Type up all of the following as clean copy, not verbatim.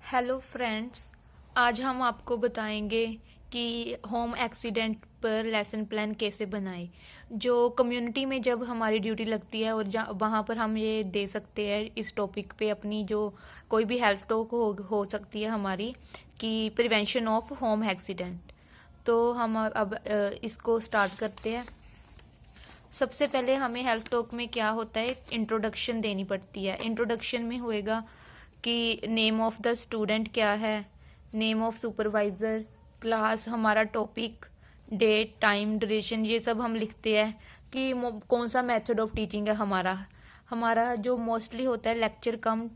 Hello friends, आज हम आपको बताएंगे कि होम एक्सीडेंट पर लेसन प्लान कैसे बनाएं। जो कम्युनिटी में जब हमारी ड्यूटी लगती है और वहाँ पर हम ये दे सकते हैं इस टॉपिक पे अपनी जो कोई भी हेल्थ टॉक हो सकती है हमारी कि प्रिवेंशन ऑफ होम एक्सीडेंट। तो हम अब इसको स्टार्ट करते हैं। सबसे पहले हमें हेल्थ टॉक में क्या होता है, इंट्रोडक्शन देनी पड़ती है। इंट्रोडक्शन में होएगा कि नेम ऑफ द स्टूडेंट क्या है, नेम ऑफ सुपरवाइजर, क्लास, हमारा टॉपिक, डेट, टाइम, ड्यूरेशन, ये सब हम लिखते हैं कि कौन सा मेथड ऑफ टीचिंग है हमारा। हमारा जो मोस्टली होता है लेक्चर कम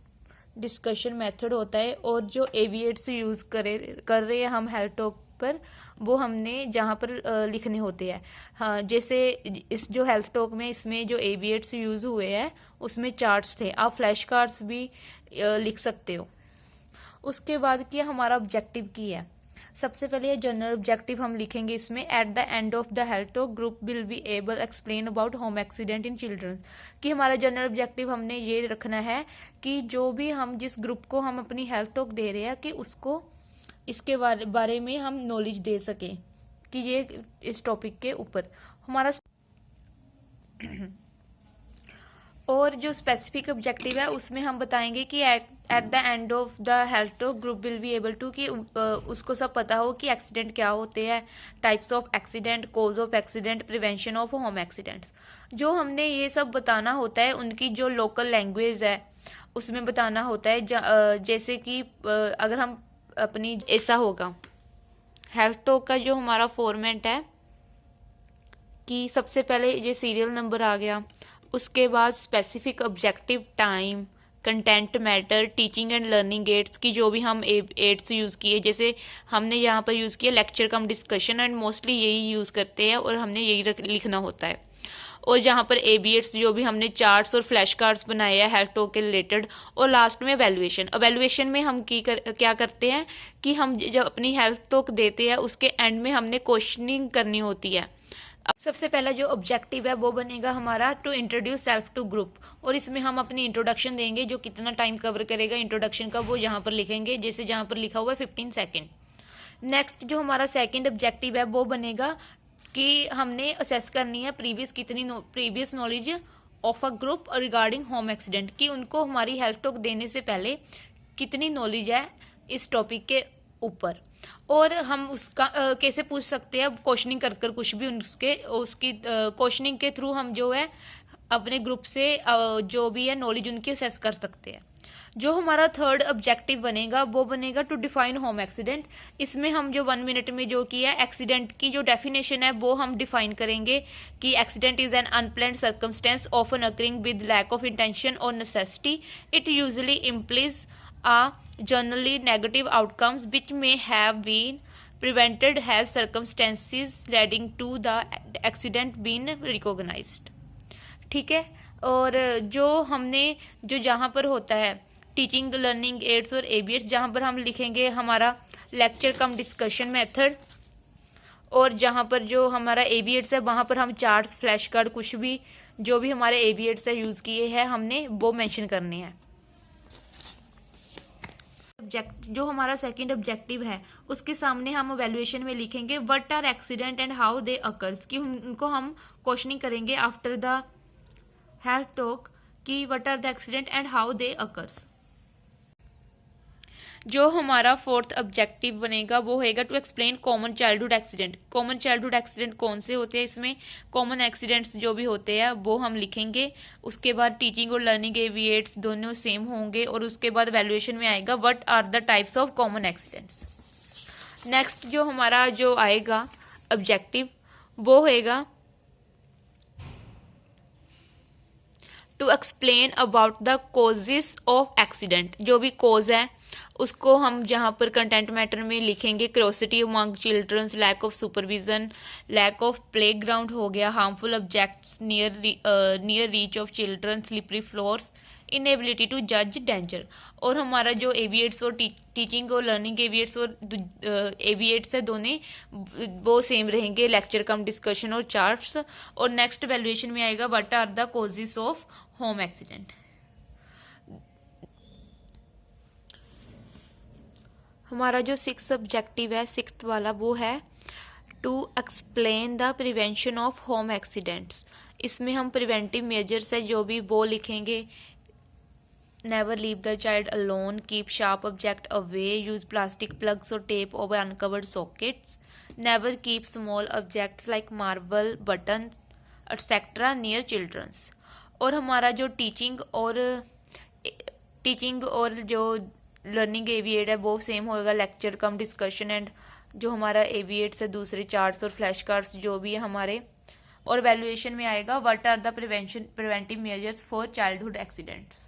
डिस्कशन मेथड होता है, और जो एविएट्स यूज़ कर रहे हैं हम हेल्थ टॉक पर, वो हमने जहाँ पर लिखने होते हैं। हाँ, जैसे इस जो हेल्थ टॉक में इसमें जो एविएट्स यूज़ हुए हैं उसमें चार्ट्स थे, आप फ्लैश कार्ड्स भी लिख सकते हो। उसके बाद क्या हमारा ऑब्जेक्टिव की है। सबसे पहले ये जनरल ऑब्जेक्टिव हम लिखेंगे इसमें, eight the end of the health talk group will be able explain about home accident in children. कि हमारा जनरल ऑब्जेक्टिव हमने ये रखना है कि जो भी हम जिस ग्रुप को हम अपनी हेल्थ टॉक दे रहे हैं कि उसको इसके बारे में हम नॉलेज दे सकें कि ये इस टॉपिक के ऊपर हमारा और जो स्पेसिफिक ऑब्जेक्टिव है उसमें हम बताएंगे कि at the end of the health talk group will be able to कि उसको सब पता हो कि एक्सीडेंट क्या होते हैं, types of accident, cause of accident, prevention of home accidents. जो हमने ये सब बताना होता है उनकी जो लोकल लैंग्वेज है उसमें बताना होता है। जैसे कि अगर हम अपनी ऐसा होगा हेल्थ टॉक का जो हमारा फॉर्मेट है कि सबसे पहले ये सीरियल नंबर आ गया, उसके बाद specific objective, time, content, matter, teaching and learning aids की जो भी हम एड्स यूज़ किए, जैसे हमने यहाँ पर यूज़ किया lecture cum discussion, and mostly यही यूज़ करते हैं और हमने यही लिखना होता है। और जहाँ पर एबीएट्स जो भी हमने चार्ट्स और फ्लैश कार्ड्स बनाए हैं हेल्थ टॉक के रिलेटेड। और लास्ट में एवेल्युएशन में हम क्या करते हैं कि हम जब अपनी हेल्थ टॉक देते हैं उसके एंड में हमने क्वेश्चनिंग करनी होती है। सबसे पहला जो ऑब्जेक्टिव है वो बनेगा हमारा to introduce self to group, और इसमें हम अपनी इंट्रोडक्शन देंगे जो कितना टाइम कवर करेगा इंट्रोडक्शन का वो यहाँ पर लिखेंगे, जैसे जहाँ पर लिखा हुआ है 15 सेकेंड। नेक्स्ट जो हमारा सेकंड ऑब्जेक्टिव है वो बनेगा कि हमने असेस करनी है previous knowledge of a group regarding home accident, कि उनको हमारी हेल्थ टॉक देने से पहले कितनी नॉलेज है इस टॉपिक के ऊपर। और हम उसका कैसे पूछ सकते हैं, क्वेश्चनिंग कर कर कुछ भी उसकी क्वेश्चनिंग के थ्रू हम जो है अपने ग्रुप से जो भी है नॉलेज उनकी असेस कर सकते हैं। जो हमारा थर्ड ऑब्जेक्टिव बनेगा वो बनेगा टू डिफाइन होम एक्सीडेंट। इसमें हम जो 1 मिनट में जो किया एक्सीडेंट की जो डेफिनेशन है वो हम डिफाइन करेंगे कि accident is an unplanned circumstance often occurring with lack of intention और necessity. It usually implies a generally negative outcomes which may have been prevented has circumstances leading to the accident been recognized। ठीक है। और जो हमने जो जहाँ पर होता है टीचिंग लर्निंग एड्स और एबीएड्स, जहाँ पर हम लिखेंगे हमारा लेक्चर कम डिस्कशन मेथड, और जहाँ पर जो हमारा एबीएड्स है वहाँ पर हम चार्ट्स, फ्लैश कार्ड, कुछ भी जो भी हमारे एबीएड्स है यूज़ किए हैं हमने वो मेंशन करने हैं। जो हमारा सेकंड ऑब्जेक्टिव है उसके सामने हम एवेल्युएशन में लिखेंगे what are accident and how they occurs, कि उनको हम क्वेश्चनिंग करेंगे आफ्टर द हेल्थ टॉक कि what are the accident and how they occurs. जो हमारा फोर्थ ऑब्जेक्टिव बनेगा वो होगा to explain common childhood accident. Common childhood accident कौन से होते हैं, इसमें कॉमन एक्सीडेंट्स जो भी होते हैं वो हम लिखेंगे। उसके बाद टीचिंग और लर्निंग एविएट्स दोनों सेम होंगे, और उसके बाद वैल्यूएशन में आएगा what are the types of common accidents. Next जो हमारा जो आएगा ऑब्जेक्टिव वो होगा to explain about the causes of accident. जो भी कोज है उसको हम जहाँ पर कंटेंट मैटर में लिखेंगे curiosity among childrens, lack of supervision, lack of playground हो गया, harmful objects near reach of children, slippery floors, inability to जज डेंजर। और हमारा जो एविएट्स और टीचिंग और लर्निंग एविएट्स और एविएट्स है दोनों वो सेम रहेंगे, लेक्चर कम डिस्कशन और चार्ट्स। और नेक्स्ट वैल्यूएशन में आएगा what are the causes of home accident. हमारा जो 6th ऑब्जेक्टिव है, 6th वाला, वो है to explain the prevention of home accidents. इसमें हम प्रिवेंटिव मेजर्स है जो भी वो लिखेंगे। Never leave the child alone, keep sharp object away, use plastic plugs और tape over uncovered sockets, never keep small objects like marble, button etcetera near childrens. और हमारा जो टीचिंग और जो लर्निंग एविएट है वो सेम होएगा, लेक्चर कम डिस्कशन एंड जो हमारा एविएट्स है दूसरे चार्ट्स और फ्लैश कार्ड्स जो भी है हमारे। और वैल्यूएशन में आएगा what are the preventive measures for childhood accidents.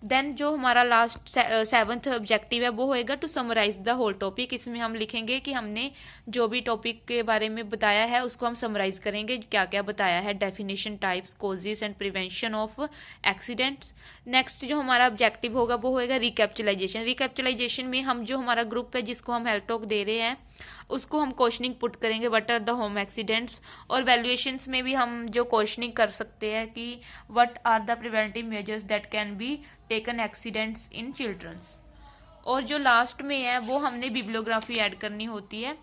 Then जो हमारा लास्ट 7th ऑब्जेक्टिव है वो होएगा to summarise the whole topic. इसमें हम लिखेंगे कि हमने जो भी टॉपिक के बारे में बताया है उसको हम समराइज करेंगे, क्या क्या बताया है, definition, types, causes and prevention of accidents. Next जो हमारा ऑब्जेक्टिव होगा वो होएगा रिकैप्चुलाइजेशन। रिकैप्चुलाइजेशन में हम जो हमारा ग्रुप है जिसको हम हेल्थ टॉक दे रहे हैं उसको हम क्वेश्चनिंग पुट करेंगे, what are the home accidents. और वैल्यूएशंस में भी हम जो क्वेश्चनिंग कर सकते हैं कि what are the preventive measures that can be taken accidents in childrens. और जो लास्ट में है वो हमने बिब्लियोग्राफी ऐड करनी होती है।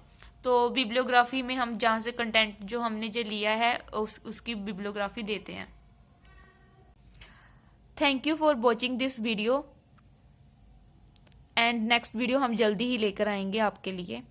तो बिब्लियोग्राफी में हम जहाँ से कंटेंट जो हमने जो लिया है उसकी बिब्लियोग्राफी देते हैं। Thank you for watching this video and next video हम जल्दी ही लेकर आएंगे आपके लिए।